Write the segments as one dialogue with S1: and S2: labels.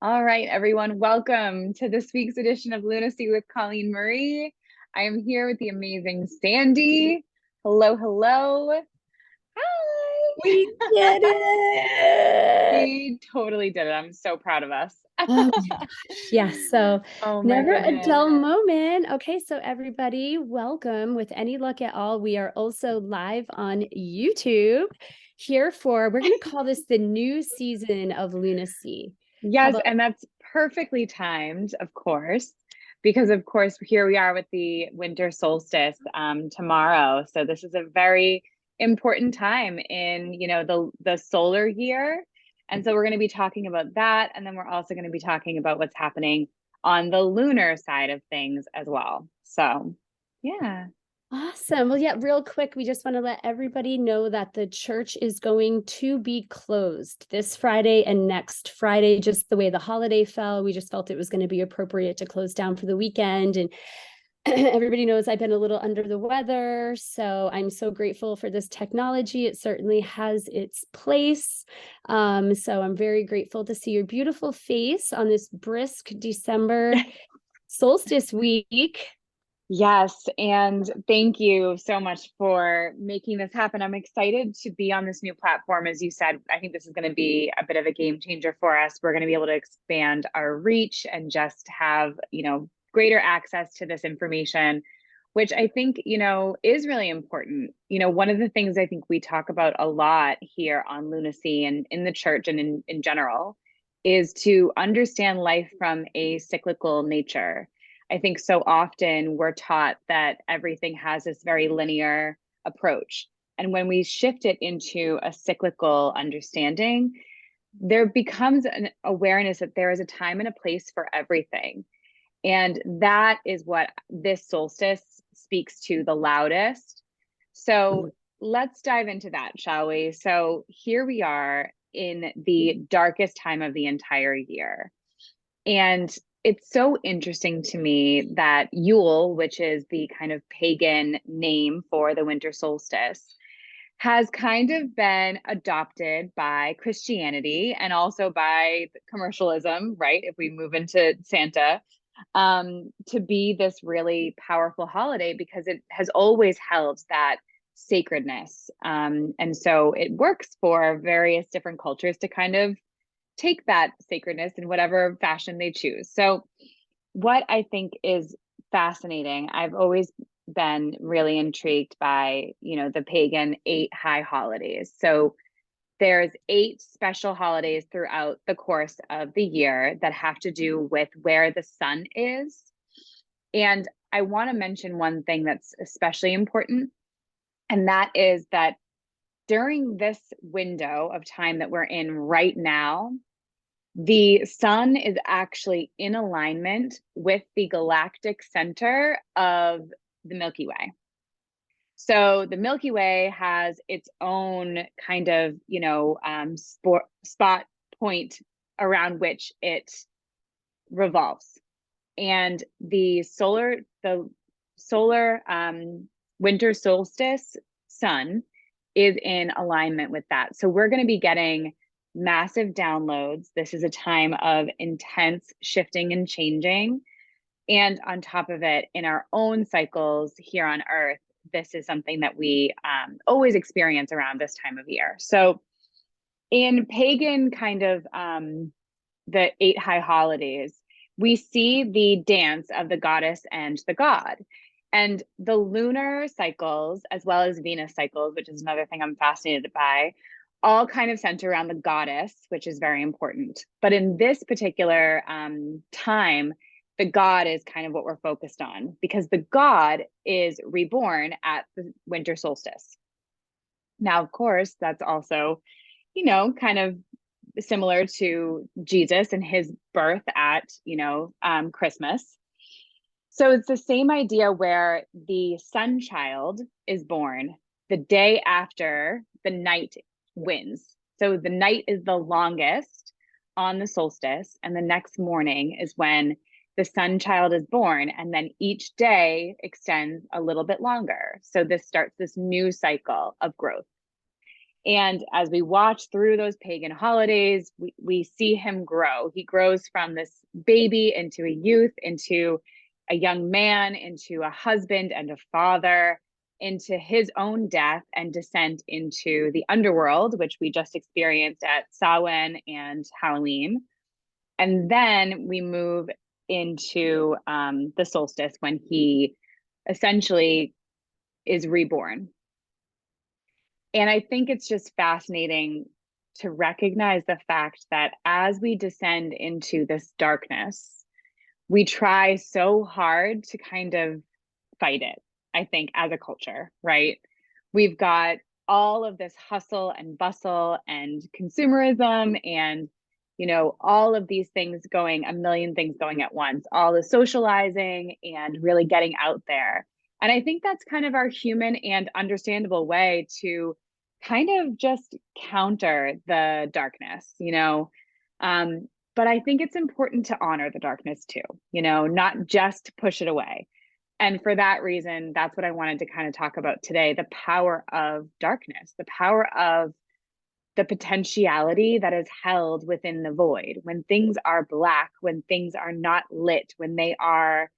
S1: All right, everyone, welcome to this week's edition of Lunacy with Colleen Marie. I am here with the amazing Sandy. Hello, hello. Hi.
S2: We did it.
S1: We totally did it. I'm so proud of us.
S2: Oh my gosh. Yes. So
S1: Oh my
S2: never a
S1: goodness.
S2: dull moment. Okay. So everybody, welcome. With any luck at all, we are also live on YouTube here we're going to call this the new season of Lunacy.
S1: Yes, and that's perfectly timed, of course, because of course here we are with the winter solstice tomorrow. So this is a very important time in, the solar year. And so we're going to be talking about that, and then we're also going to be talking about what's happening on the lunar side of things as well. So, yeah.
S2: Awesome. Well, yeah, real quick, we just want to let everybody know that the church is going to be closed this Friday and next Friday, just the way the holiday fell. We just felt it was going to be appropriate to close down for the weekend. And everybody knows I've been a little under the weather, so I'm so grateful for this technology. It certainly has its place. So I'm very grateful to see your beautiful face on this brisk December solstice week.
S1: Yes, and thank you so much for making this happen. I'm excited to be on this new platform. As you said, I think this is going to be a bit of a game changer for us. We're going to be able to expand our reach and just have, greater access to this information, which I think, is really important. One of the things I think we talk about a lot here on Lunacy and in the church and in general is to understand life from a cyclical nature. I think so often we're taught that everything has this very linear approach. And when we shift it into a cyclical understanding, there becomes an awareness that there is a time and a place for everything. And that is what this solstice speaks to the loudest. So let's dive into that, shall we? So here we are in the darkest time of the entire year. And it's so interesting to me that Yule, which is the kind of pagan name for the winter solstice, has kind of been adopted by Christianity and also by commercialism, right? If we move into Santa, to be this really powerful holiday because it has always held that sacredness. And so it works for various different cultures to kind of take that sacredness in whatever fashion they choose. So what I think is fascinating, I've always been really intrigued by, the pagan 8 high holidays. So there's 8 special holidays throughout the course of the year that have to do with where the sun is. And I want to mention one thing that's especially important, and that is that during this window of time that we're in right now, the sun is actually in alignment with the galactic center of the Milky Way. So the Milky Way has its own kind of, spot point around which it revolves. And the solar winter solstice sun is in alignment with that. So we're going to be getting massive downloads. This is a time of intense shifting and changing. And on top of it, in our own cycles here on Earth, this is something that we always experience around this time of year. So in pagan kind of the 8 high holidays, we see the dance of the goddess and the god. And the lunar cycles, as well as Venus cycles, which is another thing I'm fascinated by, all kind of center around the goddess, which is very important. But in this particular time, the god is kind of what we're focused on because the god is reborn at the winter solstice. Now, of course, that's also, kind of similar to Jesus and his birth at, Christmas. So it's the same idea where the sun child is born the day after the night wins. So the night is the longest on the solstice, and the next morning is when the sun child is born, and then each day extends a little bit longer. So this starts this new cycle of growth. And as we watch through those pagan holidays, we see him grow. He grows from this baby into a youth, into a young man, into a husband and a father, into his own death and descent into the underworld, which we just experienced at Samhain and Halloween. And then we move into the solstice when he essentially is reborn. And I think it's just fascinating to recognize the fact that as we descend into this darkness, we try so hard to kind of fight it, I think, as a culture, right? We've got all of this hustle and bustle and consumerism and all of these things going, a million things going at once, all the socializing and really getting out there. And I think that's kind of our human and understandable way to kind of just counter the darkness, but I think it's important to honor the darkness too, not just push it away. And for that reason, that's what I wanted to kind of talk about today, the power of darkness, the power of the potentiality that is held within the void. When things are black, when things are not lit, when they are,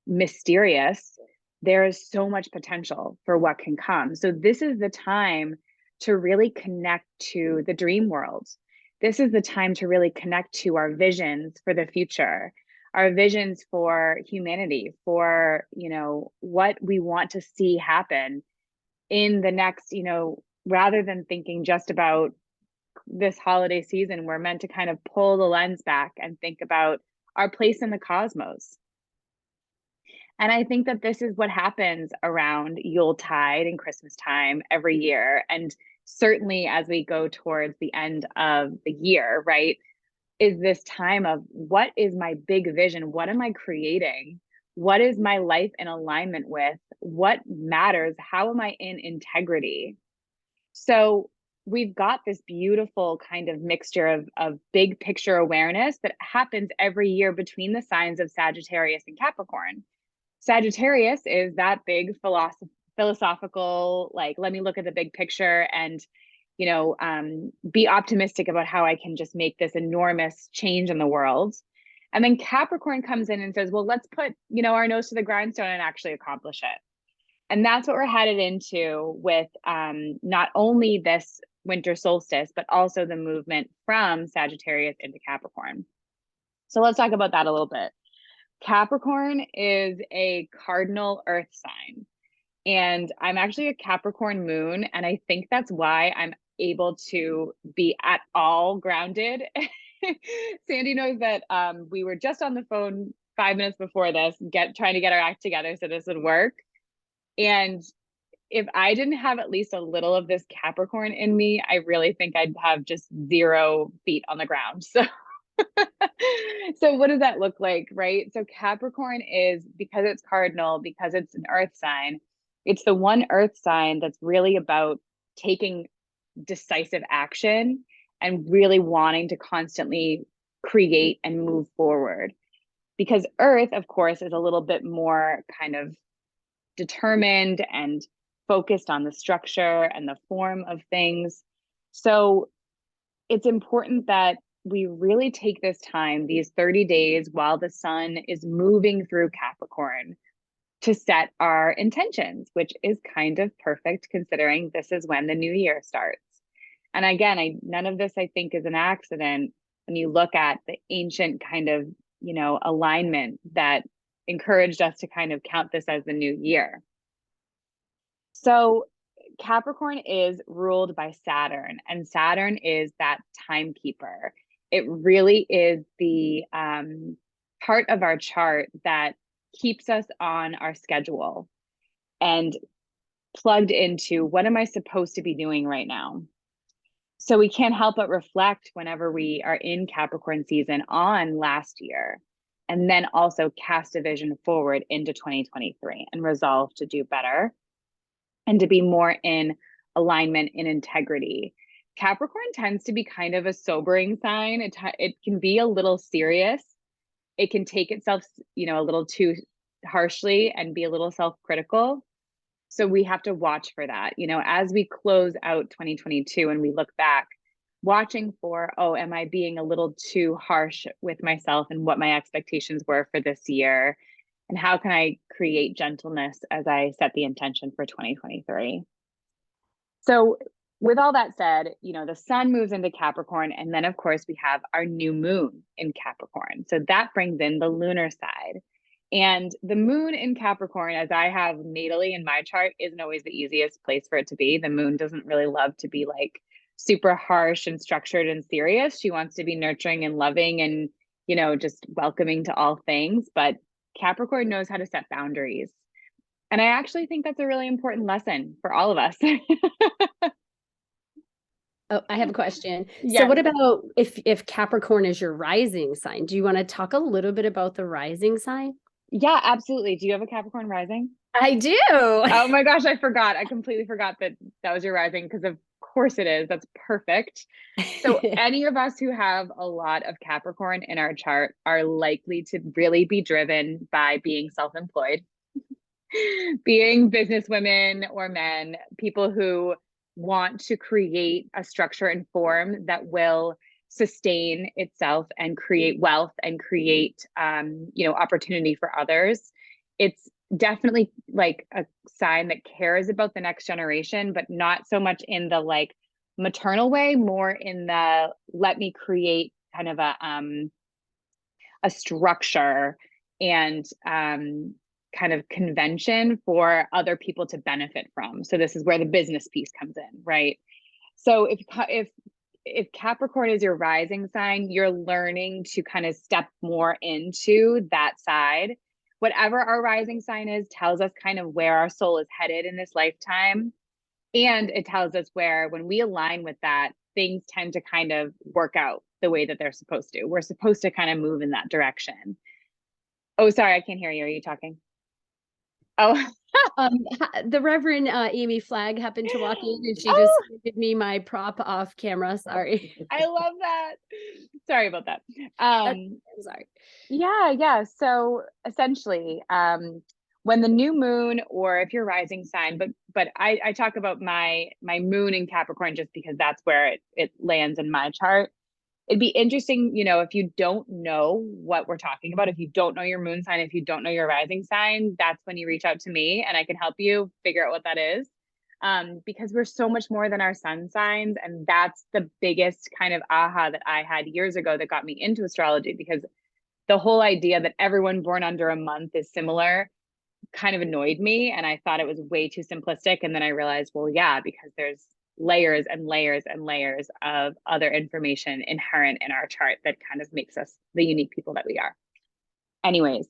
S1: mysterious, there is so much potential for what can come. So this is the time to really connect to the dream world. This is the time to really connect to our visions for the future, our visions for humanity, for, what we want to see happen in the next, rather than thinking just about this holiday season, we're meant to kind of pull the lens back and think about our place in the cosmos. And I think that this is what happens around Yuletide and Christmas time every year. And certainly as we go towards the end of the year, right, is this time of what is my big vision? What am I creating? What is my life in alignment with? What matters? How am I in integrity? So we've got this beautiful kind of mixture of big picture awareness that happens every year between the signs of Sagittarius and Capricorn. Sagittarius is that big philosophical, like, let me look at the big picture and, be optimistic about how I can just make this enormous change in the world. And then Capricorn comes in and says, well, let's put, our nose to the grindstone and actually accomplish it. And that's what we're headed into with not only this winter solstice, but also the movement from Sagittarius into Capricorn. So let's talk about that a little bit. Capricorn is a cardinal earth sign, and I'm actually a Capricorn moon. And I think that's why I'm able to be at all grounded. Sandy knows that we were just on the phone 5 minutes before this, trying to get our act together so this would work. And if I didn't have at least a little of this Capricorn in me, I really think I'd have just 0 feet on the ground. So so what does that look like, right? So Capricorn is, because it's cardinal, because it's an earth sign, it's the one earth sign that's really about taking decisive action and really wanting to constantly create and move forward. Because earth, of course, is a little bit more kind of determined and focused on the structure and the form of things. So it's important that we really take this time, these 30 days while the sun is moving through Capricorn, to set our intentions, which is kind of perfect considering this is when the new year starts. And again, none of this, I think, is an accident when you look at the ancient kind of, alignment that encouraged us to kind of count this as the new year. So Capricorn is ruled by Saturn, and Saturn is that timekeeper. It really is the part of our chart that keeps us on our schedule and plugged into what am I supposed to be doing right now. So we can't help but reflect whenever we are in Capricorn season on last year, and then also cast a vision forward into 2023 and resolve to do better and to be more in alignment, in integrity. Capricorn tends to be kind of a sobering sign. It can be a little serious. It can take itself, a little too harshly and be a little self-critical. So we have to watch for that, as we close out 2022 and we look back, watching for, oh, am I being a little too harsh with myself and what my expectations were for this year? And how can I create gentleness as I set the intention for 2023? So, with all that said, the sun moves into Capricorn, and then of course we have our new moon in Capricorn. So that brings in the lunar side. And the moon in Capricorn, as I have natally in my chart, isn't always the easiest place for it to be. The moon doesn't really love to be like super harsh and structured and serious. She wants to be nurturing and loving and, just welcoming to all things. But Capricorn knows how to set boundaries. And I actually think that's a really important lesson for all of us.
S2: Oh, I have a question.
S1: Yes.
S2: So what about if Capricorn is your rising sign? Do you want to talk a little bit about the rising sign?
S1: Yeah, absolutely. Do you have a Capricorn rising?
S2: I do.
S1: Oh my gosh, I forgot. I completely forgot that was your rising, because of course it is. That's perfect. So any of us who have a lot of Capricorn in our chart are likely to really be driven by being self-employed, being business women or men, people who want to create a structure and form that will sustain itself and create wealth and create opportunity for others. It's definitely like a sign that cares about the next generation, but not so much in the like maternal way, more in the let me create kind of a structure and kind of convention for other people to benefit from. So this is where the business piece comes in, right? So if Capricorn is your rising sign, you're learning to kind of step more into that side. Whatever our rising sign is tells us kind of where our soul is headed in this lifetime. And it tells us where, when we align with that, things tend to kind of work out the way that they're supposed to. We're supposed to kind of move in that direction. Oh, sorry, I can't hear you. Are you talking? Oh,
S2: The Reverend Amy Flagg happened to walk in, and she
S1: oh,
S2: just gave me my prop off camera. Sorry.
S1: I love that. Sorry about that.
S2: I'm sorry.
S1: Yeah. So essentially, when the new moon, or if you're rising sign, but I talk about my moon in Capricorn just because that's where it lands in my chart. It'd be interesting, if you don't know what we're talking about, if you don't know your moon sign, if you don't know your rising sign, that's when you reach out to me and I can help you figure out what that is. Because we're so much more than our sun signs. And that's the biggest kind of aha that I had years ago that got me into astrology, because the whole idea that everyone born under a month is similar kind of annoyed me. And I thought it was way too simplistic. And then I realized, well, yeah, because there's layers and layers and layers of other information inherent in our chart that kind of makes us the unique people that we are. Anyways,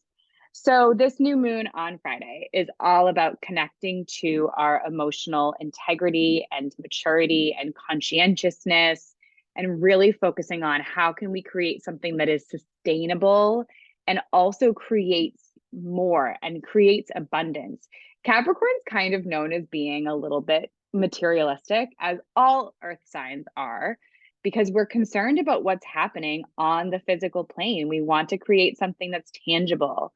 S1: so this new moon on Friday is all about connecting to our emotional integrity and maturity and conscientiousness, and really focusing on how can we create something that is sustainable and also creates more and creates abundance. Capricorn's kind of known as being a little bit materialistic, as all earth signs are, because we're concerned about what's happening on the physical plane. We want to create something that's tangible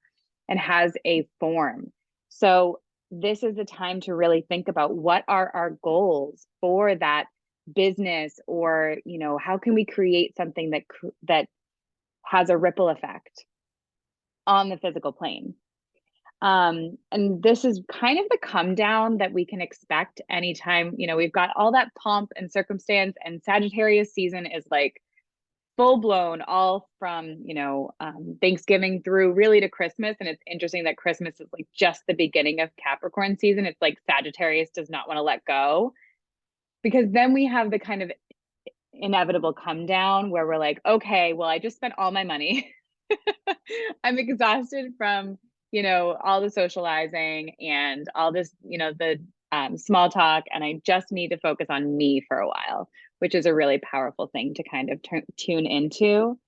S1: and has a form. So this is the time to really think about what are our goals for that business, or how can we create something that has a ripple effect on the physical plane. And this is kind of the come down that we can expect anytime, we've got all that pomp and circumstance, and Sagittarius season is like full blown, all from, Thanksgiving through really to Christmas. And it's interesting that Christmas is like just the beginning of Capricorn season. It's like Sagittarius does not want to let go, because then we have the kind of inevitable come down where we're like, okay, well, I just spent all my money. I'm exhausted from, all the socializing and all this, the small talk. And I just need to focus on me for a while, which is a really powerful thing to kind of tune into.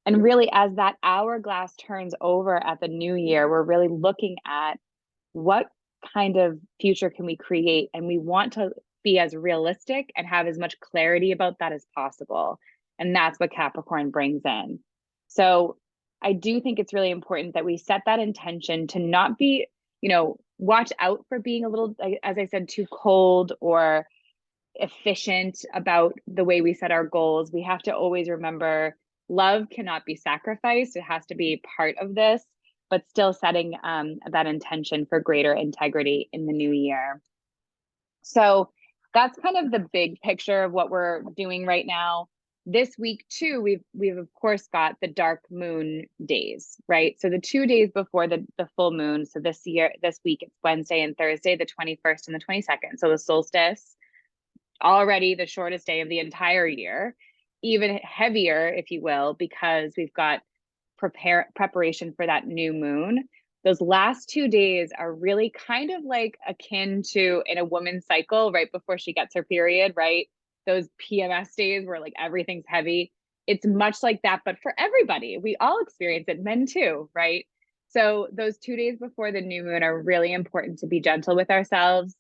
S1: And really, as that hourglass turns over at the new year, we're really looking at what kind of future can we create? And we want to be as realistic and have as much clarity about that as possible. And that's what Capricorn brings in. So I do think it's really important that we set that intention to not be watch out for being a little, as I said, too cold or efficient about the way we set our goals. We have to always remember love cannot be sacrificed. It has to be part of this, but still setting that intention for greater integrity in the new year. So that's kind of the big picture of what we're doing right now. This week too, we've of course got the dark moon days, right? So the 2 days before the full moon. So this week it's Wednesday and Thursday, the 21st and the 22nd. So the solstice, already the shortest day of the entire year, even heavier, if you will, because we've got preparation for that new moon. Those last 2 days are really kind of like akin to in a woman's cycle right before she gets her period, right? Those PMS days where like everything's heavy. It's much like that, but for everybody. We all experience it, men too, right? So those 2 days before the new moon are really important to be gentle with ourselves,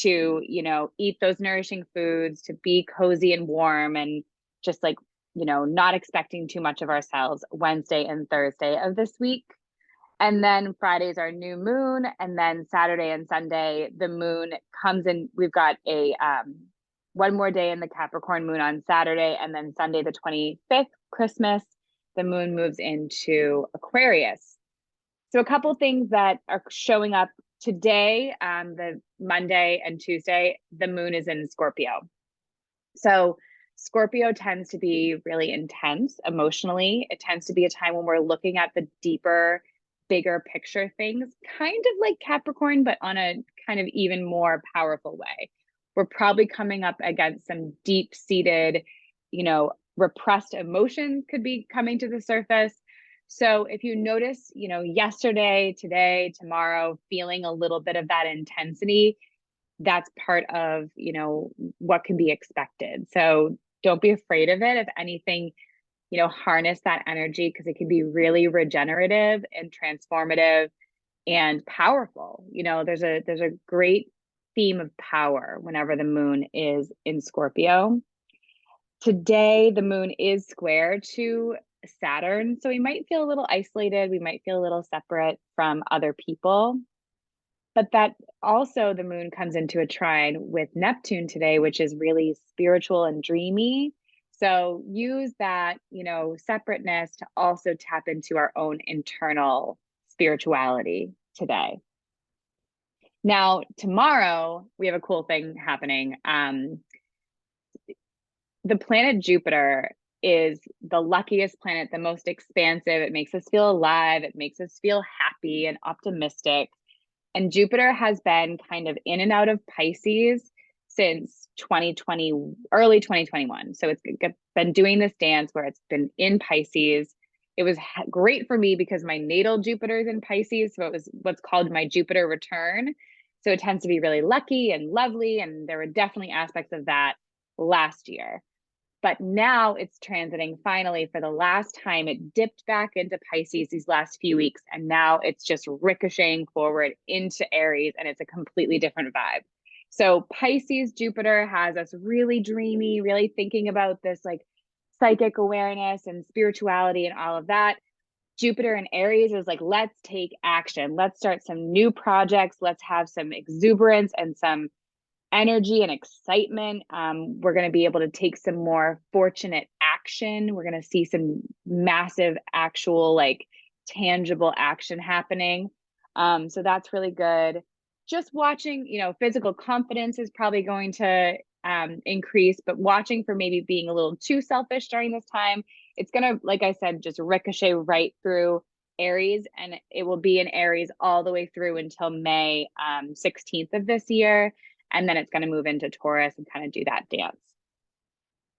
S1: to, eat those nourishing foods, to be cozy and warm, and just like, not expecting too much of ourselves Wednesday and Thursday of this week. And then Friday's our new moon. And then Saturday and Sunday, the moon comes in. We've got a one more day in the Capricorn moon on Saturday. And then Sunday, the 25th, Christmas, the moon moves into Aquarius. So a couple things that are showing up today, the Monday and Tuesday, the moon is in Scorpio. So Scorpio tends to be really intense emotionally. It tends to be a time when we're looking at the deeper, bigger picture things, kind of like Capricorn, but on a kind of even more powerful way. We're probably coming up against some deep-seated, repressed emotions could be coming to the surface. So if you notice, yesterday, today, tomorrow, feeling a little bit of that intensity, that's part of, what can be expected. So don't be afraid of it. If anything, harness that energy, because it can be really regenerative and transformative and powerful. There's a great theme of power whenever the moon is in Scorpio. Today, the moon is square to Saturn, so we might feel a little isolated. We might feel a little separate from other people. But that also, the moon comes into a trine with Neptune today, which is really spiritual and dreamy. So use that, separateness to also tap into our own internal spirituality today. Now, tomorrow, we have a cool thing happening. The planet Jupiter is the luckiest planet, the most expansive. It makes us feel alive. It makes us feel happy and optimistic. And Jupiter has been kind of in and out of Pisces since 2020, early 2021. So it's been doing this dance where it's been in Pisces. It was great for me because my natal Jupiter is in Pisces. So it was what's called my Jupiter return. So it tends to be really lucky and lovely. And there were definitely aspects of that last year. But now it's transiting finally for the last time. It dipped back into Pisces these last few weeks, and now it's just ricocheting forward into Aries, and it's a completely different vibe. So Pisces Jupiter has us really dreamy, really thinking about this like psychic awareness and spirituality and all of that. Jupiter in Aries is like, let's take action. Let's start some new projects. Let's have some exuberance and some energy and excitement. We're going to be able to take some more fortunate action. We're going to see some massive, actual, like tangible action happening. So that's really good. Just watching, physical confidence is probably going to increase, but watching for maybe being a little too selfish during this time. It's going to, like I said, just ricochet right through Aries, and it will be in Aries all the way through until May 16th of this year. And then it's going to move into Taurus and kind of do that dance.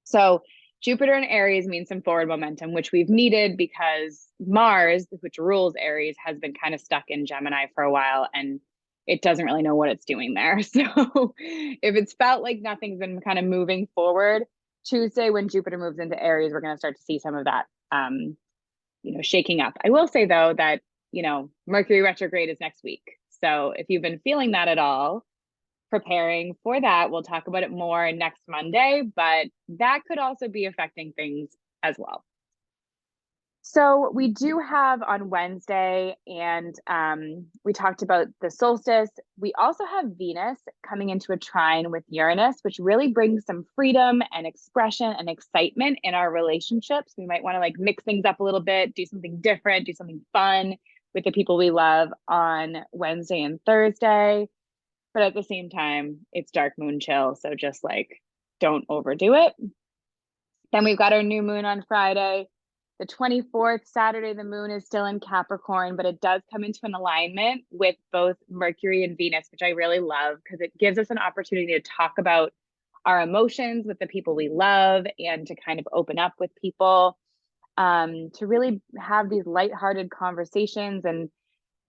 S1: So Jupiter in Aries means some forward momentum, which we've needed because Mars, which rules Aries, has been kind of stuck in Gemini for a while, and it doesn't really know what it's doing there. So if it's felt like nothing's been kind of moving forward, Tuesday when Jupiter moves into Aries, we're going to start to see some of that, shaking up. I will say though that, Mercury retrograde is next week. So if you've been feeling that at all, preparing for that. We'll talk about it more next Monday, but that could also be affecting things as well. So we do have on Wednesday, and we talked about the solstice. We also have Venus coming into a trine with Uranus, which really brings some freedom and expression and excitement in our relationships. We might want to like mix things up a little bit, do something different, do something fun with the people we love on Wednesday and Thursday. But at the same time, it's dark moon chill. So just like don't overdo it. Then we've got our new moon on Friday. The 24th, Saturday, the moon is still in Capricorn, but it does come into an alignment with both Mercury and Venus, which I really love because it gives us an opportunity to talk about our emotions with the people we love and to kind of open up with people, to really have these lighthearted conversations and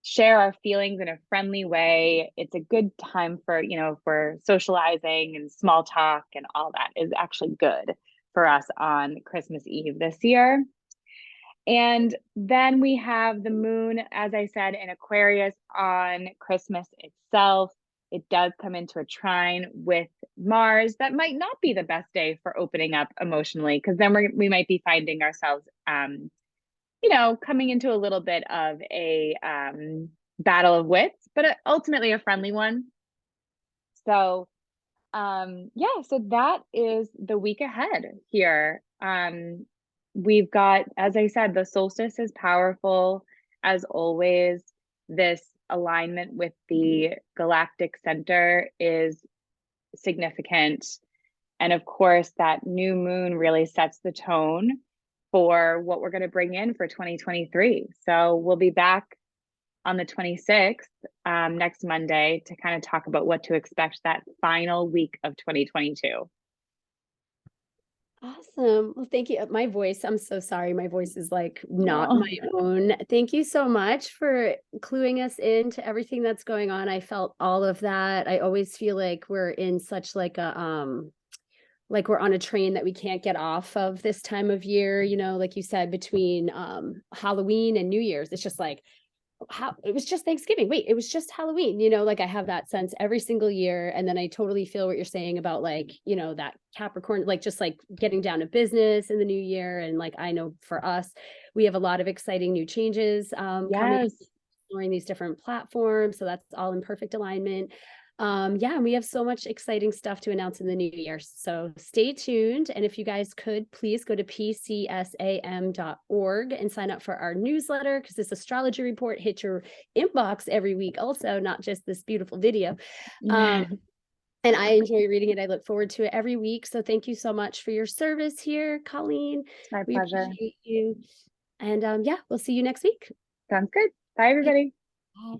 S1: share our feelings in a friendly way. It's a good time for, for socializing, and small talk and all that is actually good for us on Christmas Eve this year. And then we have the moon, as I said, in Aquarius on Christmas itself. It does come into a trine with Mars. That might not be the best day for opening up emotionally, because then we might be finding ourselves, coming into a little bit of a battle of wits, but ultimately a friendly one. So, so that is the week ahead here. We've got, as I said, the solstice is powerful as always. This alignment with the galactic center is significant. And of course, that new moon really sets the tone for what we're going to bring in for 2023. So we'll be back on the 26th, next Monday, to kind of talk about what to expect that final week of 2022.
S2: Awesome. Well, thank you. My voice, I'm so sorry. My voice is like not
S1: Oh.
S2: my own. Thank you so much for cluing us into everything that's going on. I felt all of that. I always feel like we're in such like like we're on a train that we can't get off of this time of year, like you said, between Halloween and New Year's. It's just like, how it was just Thanksgiving. Wait, it was just Halloween, like I have that sense every single year. And then I totally feel what you're saying about like, that Capricorn, like just like getting down to business in the new year. And like, I know for us, we have a lot of exciting new changes coming, exploring these different platforms. So that's all in perfect alignment. And we have so much exciting stuff to announce in the new year. So stay tuned. And if you guys could please go to pcsam.org and sign up for our newsletter, because this astrology report hits your inbox every week, also, not just this beautiful video. And I enjoy reading it. I look forward to it every week. So thank you so much for your service here, Colleen.
S1: It's my
S2: We
S1: pleasure.
S2: appreciate you. And we'll see you next week.
S1: Sounds good. Bye, everybody.
S2: Bye.